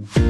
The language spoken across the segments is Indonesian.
Kembali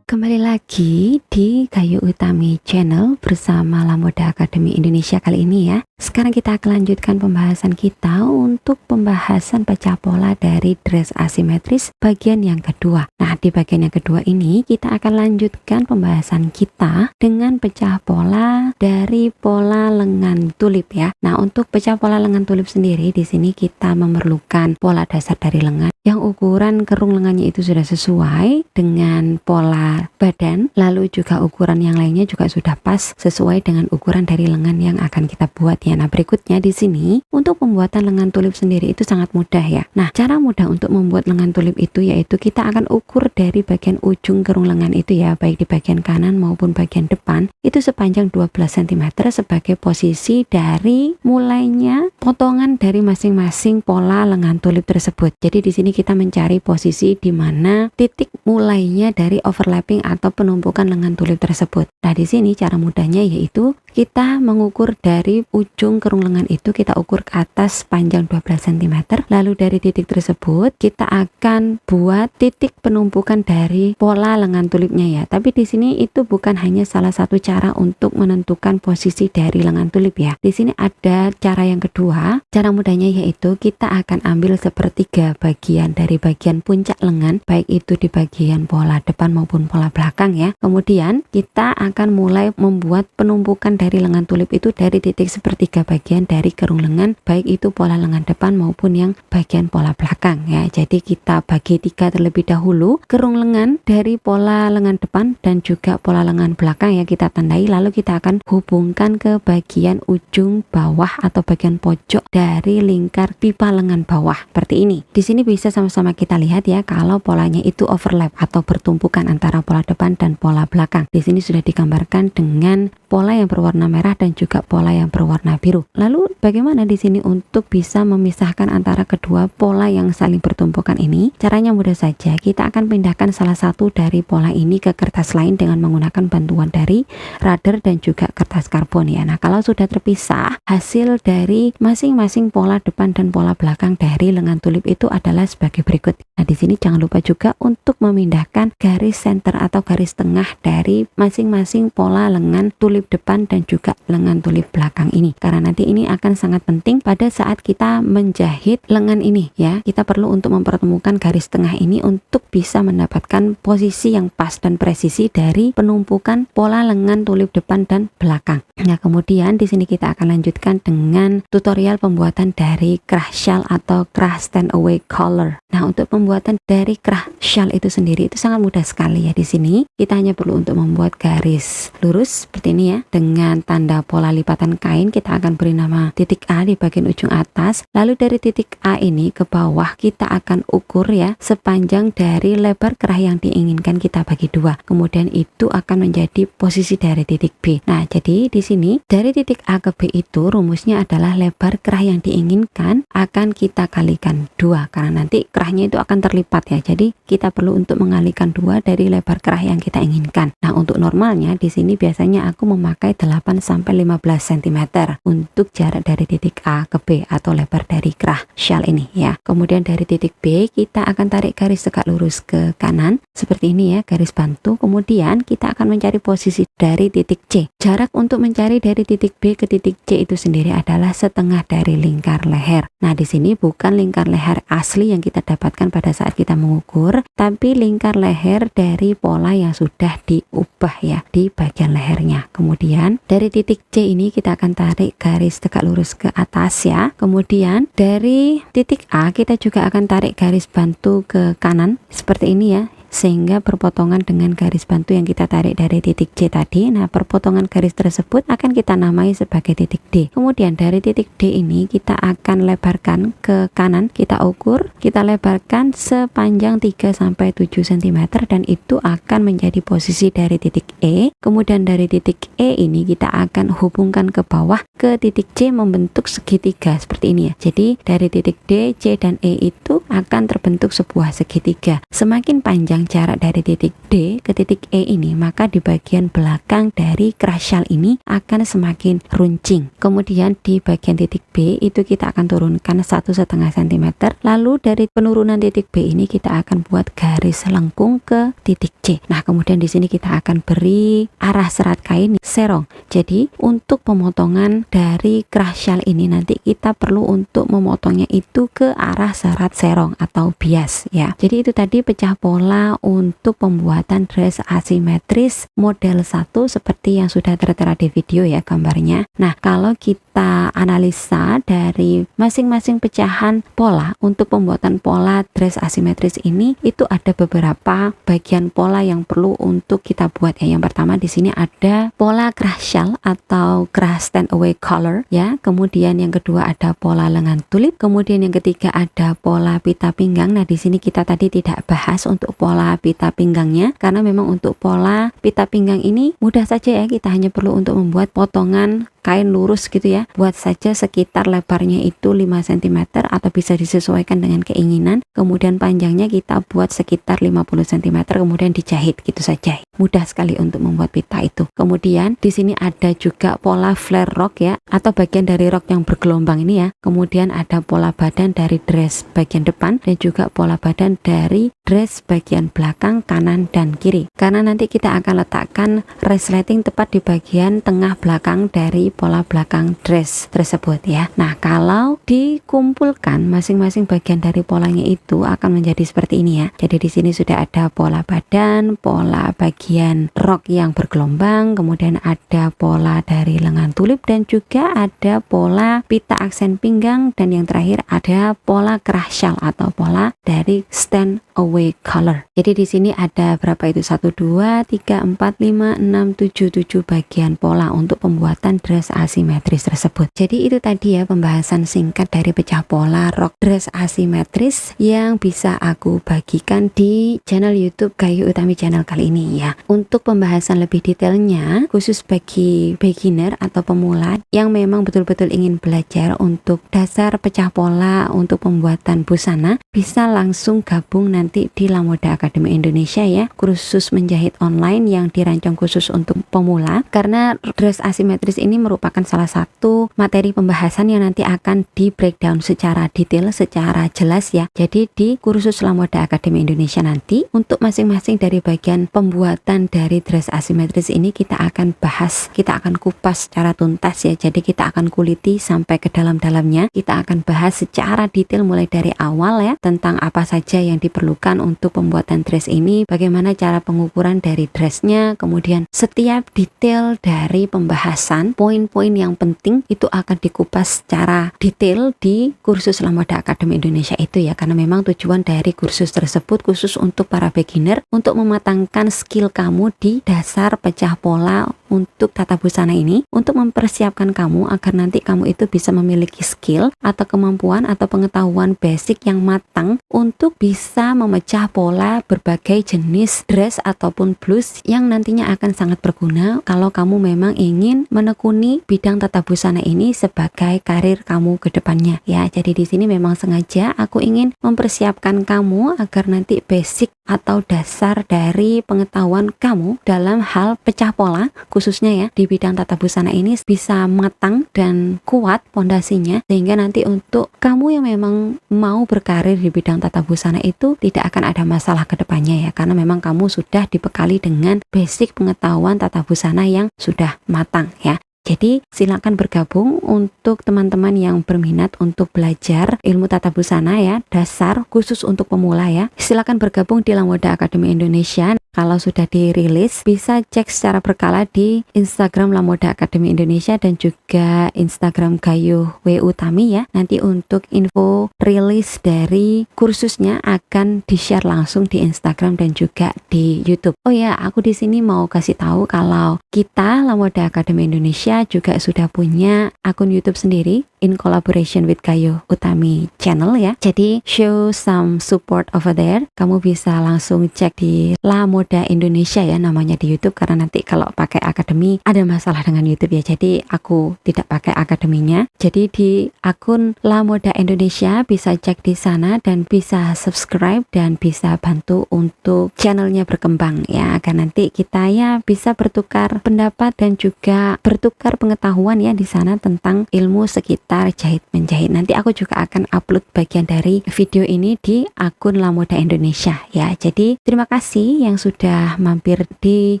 lagi di Gayo Utami Channel bersama Lamoda Academy Indonesia kali ini ya. Sekarang kita akan lanjutkan pembahasan kita untuk pembahasan pecah pola dari dress asimetris bagian yang kedua. Nah, di bagian yang kedua ini kita akan lanjutkan pembahasan kita dengan pecah pola dari pola lengan tulip ya. Nah, untuk pecah pola lengan tulip sendiri di sini kita memerlukan pola dasar dari lengan yang ukuran kerung lengannya itu sudah sesuai dengan pola badan, lalu juga ukuran yang lainnya juga sudah pas sesuai dengan ukuran dari lengan yang akan kita buat ya. Nah, berikutnya di sini untuk pembuatan lengan tulip sendiri itu sangat mudah ya. Nah, cara mudah untuk membuat lengan tulip itu yaitu kita akan ukur dari bagian ujung kerung lengan itu ya, baik di bagian kanan maupun bagian depan itu sepanjang 12 cm sebagai posisi dari mulainya potongan dari masing-masing pola lengan tulip tersebut. Jadi di sini kita mencari posisi di mana titik mulainya dari overlapping atau penumpukan lengan tulip tersebut. Nah, di sini cara mudahnya yaitu kita mengukur dari ujung kerung lengan itu, kita ukur ke atas panjang 12 cm. Lalu dari titik tersebut kita akan buat titik penumpukan dari pola lengan tulipnya ya. Tapi di sini itu bukan hanya salah satu cara untuk menentukan posisi dari lengan tulip ya. Di sini ada cara yang kedua. Cara mudahnya yaitu kita akan ambil sepertiga bagian dari bagian puncak lengan, baik itu di bagian pola depan maupun pola belakang ya. Kemudian kita akan mulai membuat penumpukan dari lengan tulip itu dari titik sepertiga bagian dari kerung lengan, baik itu pola lengan depan maupun yang bagian pola belakang ya. Jadi kita bagi tiga terlebih dahulu kerung lengan dari pola lengan depan dan juga pola lengan belakang ya, kita tandai, lalu kita akan hubungkan ke bagian ujung bawah atau bagian pojok dari lingkar pipa lengan bawah seperti ini. Di sini bisa sama-sama kita lihat ya kalau polanya itu overlap atau bertumpukan antara pola depan dan pola belakang. Di sini sudah digambarkan dengan pola yang berwarna merah dan juga pola yang berwarna biru. Lalu bagaimana di sini untuk bisa memisahkan antara kedua pola yang saling bertumpukan ini? Caranya mudah saja, kita akan pindahkan salah satu dari pola ini ke kertas lain dengan menggunakan bantuan dari radar dan juga kertas karbon ya. Nah, kalau sudah terpisah, hasil dari masing-masing pola depan dan pola belakang dari lengan tulip itu adalah sebagai berikut. Nah, di sini jangan lupa juga untuk memindahkan garis center atau garis tengah dari masing-masing pola lengan tulip depan dan juga lengan tulip belakang ini, karena nanti ini akan sangat penting pada saat kita menjahit lengan ini ya. Kita perlu untuk mempertemukan garis tengah ini untuk bisa mendapatkan posisi yang pas dan presisi dari penumpukan pola lengan tulip depan dan belakang. Nah, kemudian di sini kita akan lanjutkan dengan tutorial pembuatan dari crash shawl atau crash stand away collar. Nah, untuk pembuatan dari crash shawl itu sendiri itu sangat mudah sekali ya. Di sini kita hanya perlu untuk membuat garis lurus seperti ini ya, dengan tanda pola lipatan kain. Kita akan beri nama titik A di bagian ujung atas, lalu dari titik A ini ke bawah kita akan ukur ya sepanjang dari lebar kerah yang diinginkan kita bagi dua, kemudian itu akan menjadi posisi dari titik B. Nah, jadi di sini dari titik A ke B itu rumusnya adalah lebar kerah yang diinginkan akan kita kalikan 2, karena nanti kerahnya itu akan terlipat ya. Jadi kita perlu untuk mengalikan 2 dari lebar kerah yang kita inginkan. Nah, untuk normalnya di sini biasanya aku memakai 8 sampai 15 cm untuk jarak dari titik A ke B atau lebar dari kerah shawl ini ya. Kemudian dari titik B kita akan tarik garis tegak lurus ke kanan seperti ini ya, garis bantu. Kemudian kita akan mencari posisi dari titik C. Jarak untuk mencari dari titik B ke titik C itu sendiri adalah setengah dari lingkar leher. Nah, di sini bukan lingkar leher asli yang kita dapatkan pada saat kita mengukur, tapi lingkar leher dari pola yang sudah diubah ya di bagian lehernya. Kemudian dari titik C ini kita akan tarik garis tegak lurus ke atas ya. Kemudian dari titik A kita juga akan tarik garis bantu ke kanan seperti ini ya. sehingga berpotongan dengan garis bantu yang kita tarik dari titik C tadi. Nah, perpotongan garis tersebut akan kita namai sebagai titik D. Kemudian dari titik D ini kita akan lebarkan ke kanan, kita ukur, kita lebarkan sepanjang 3-7 cm dan itu akan menjadi posisi dari titik E. Kemudian dari titik E ini kita akan hubungkan ke bawah ke titik C membentuk segitiga seperti ini ya. Jadi dari titik D, C, dan E itu akan terbentuk sebuah segitiga. Semakin panjang jarak dari titik D ke titik E ini, maka di bagian belakang dari crash shell ini akan semakin runcing. Kemudian di bagian titik B itu kita akan turunkan 1,5 cm. Lalu dari penurunan titik B ini kita akan buat garis lengkung ke titik C. Nah, kemudian di sini kita akan beri arah serat kain serong. Jadi untuk pemotongan dari crash shell ini nanti kita perlu untuk memotongnya itu ke arah serat serong atau bias ya. Jadi itu tadi pecah pola untuk pembuatan dress asimetris model 1 seperti yang sudah tertera di video ya gambarnya. Nah, kalau kita analisa dari masing-masing pecahan pola untuk pembuatan pola dress asimetris ini, itu ada beberapa bagian pola yang perlu untuk kita buat ya. Yang pertama di sini ada pola crash shell atau crash stand away collar ya. Kemudian yang kedua ada pola lengan tulip. Kemudian yang ketiga ada pola pita pinggang. Nah, di sini kita tadi tidak bahas untuk pola pita pinggangnya karena memang untuk pola pita pinggang ini mudah saja ya, kita hanya perlu untuk membuat potongan kain lurus gitu ya, buat saja sekitar lebarnya itu 5 cm atau bisa disesuaikan dengan keinginan. Kemudian panjangnya kita buat sekitar 50 cm, kemudian dijahit gitu saja. Mudah sekali untuk membuat pita itu. Kemudian di sini ada juga pola flare rok ya, atau bagian dari rok yang bergelombang ini ya. Kemudian ada pola badan dari dress bagian depan dan juga pola badan dari dress bagian belakang kanan dan kiri. Karena nanti kita akan letakkan resleting tepat di bagian tengah belakang dari pola belakang dress tersebut ya. Nah, kalau dikumpulkan masing-masing bagian dari polanya itu akan menjadi seperti ini ya. Jadi di sini sudah ada pola badan, pola bagian rok yang bergelombang, kemudian ada pola dari lengan tulip dan juga ada pola pita aksen pinggang, dan yang terakhir ada pola crash shell atau pola dari stand away collar. Jadi di sini ada berapa itu? 1, 2, 3, 4, 5, 6, 7, 7 bagian pola untuk pembuatan dress asimetris tersebut. Jadi itu tadi ya pembahasan singkat dari pecah pola rok dress asimetris yang bisa aku bagikan di channel YouTube Gayu Utami Channel kali ini ya. Untuk pembahasan lebih detailnya khusus bagi beginner atau pemula yang memang betul-betul ingin belajar untuk dasar pecah pola untuk pembuatan busana, bisa langsung gabung nanti di Lamoda Academy Indonesia ya, kursus menjahit online yang dirancang khusus untuk pemula, karena dress asimetris ini merupakan salah satu materi pembahasan yang nanti akan di breakdown secara detail, secara jelas ya. Jadi di kursus Lamoda Academy Indonesia nanti untuk masing-masing dari bagian pembuatan dari dress asimetris ini kita akan bahas, kita akan kupas secara tuntas ya. Jadi kita akan kuliti sampai ke dalam-dalamnya. Kita akan bahas secara detail mulai dari awal ya, tentang apa saja yang diperlukan untuk pembuatan dress ini, bagaimana cara pengukuran dari dressnya, kemudian setiap detail dari pembahasan, poin-poin yang penting itu akan dikupas secara detail di kursus Lamoda Academy Indonesia itu ya, karena memang tujuan dari kursus tersebut khusus untuk para beginner, untuk mematangkan skill kamu di dasar pecah pola untuk tata busana ini, untuk mempersiapkan kamu agar nanti kamu itu bisa memiliki skill atau kemampuan atau pengetahuan basic yang matang untuk bisa memecah pola berbagai jenis dress ataupun blouse yang nantinya akan sangat berguna kalau kamu memang ingin menekuni bidang tata busana ini sebagai karir kamu ke depannya ya. Jadi di sini memang sengaja aku ingin mempersiapkan kamu agar nanti basic atau dasar dari pengetahuan kamu dalam hal pecah pola khususnya ya di bidang tata busana ini bisa matang dan kuat pondasinya, sehingga nanti untuk kamu yang memang mau berkarir di bidang tata busana itu tidak akan ada masalah ke depannya ya, karena memang kamu sudah dibekali dengan basic pengetahuan tata busana yang sudah matang ya. Jadi silakan bergabung untuk teman-teman yang berminat untuk belajar ilmu tata busana ya, dasar khusus untuk pemula ya. Silakan bergabung di Lamoda Academy Indonesia. kalau sudah dirilis bisa cek secara berkala di Instagram Lamoda Academy Indonesia dan juga Instagram Gayuh W Utami ya. Nanti untuk info rilis dari kursusnya akan di-share langsung di Instagram dan juga di YouTube. Oh ya, aku di sini mau kasih tahu kalau kita Lamoda Academy Indonesia juga sudah punya akun YouTube sendiri in collaboration with Gayuh Utami channel ya. Jadi show some support over there. Kamu bisa langsung cek di Lamoda Indonesia ya namanya di YouTube, karena nanti kalau pakai akademi ada masalah dengan YouTube ya. Jadi aku tidak pakai akademinya. Jadi di akun Lamoda Indonesia bisa cek di sana dan bisa subscribe dan bisa bantu untuk channelnya berkembang ya, agar nanti kita ya bisa bertukar pendapat dan juga bertukar pengetahuan ya di sana tentang ilmu sekitar jahit menjahit. Nanti aku juga akan upload bagian dari video ini di akun Lamoda Indonesia ya. Jadi terima kasih yang sudah mampir di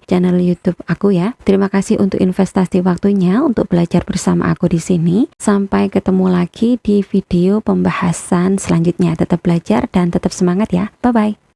channel YouTube aku ya. Terima kasih untuk investasi waktunya untuk belajar bersama aku di sini. Sampai ketemu lagi di video pembahasan selanjutnya. Tetap belajar dan tetap semangat ya. Bye bye.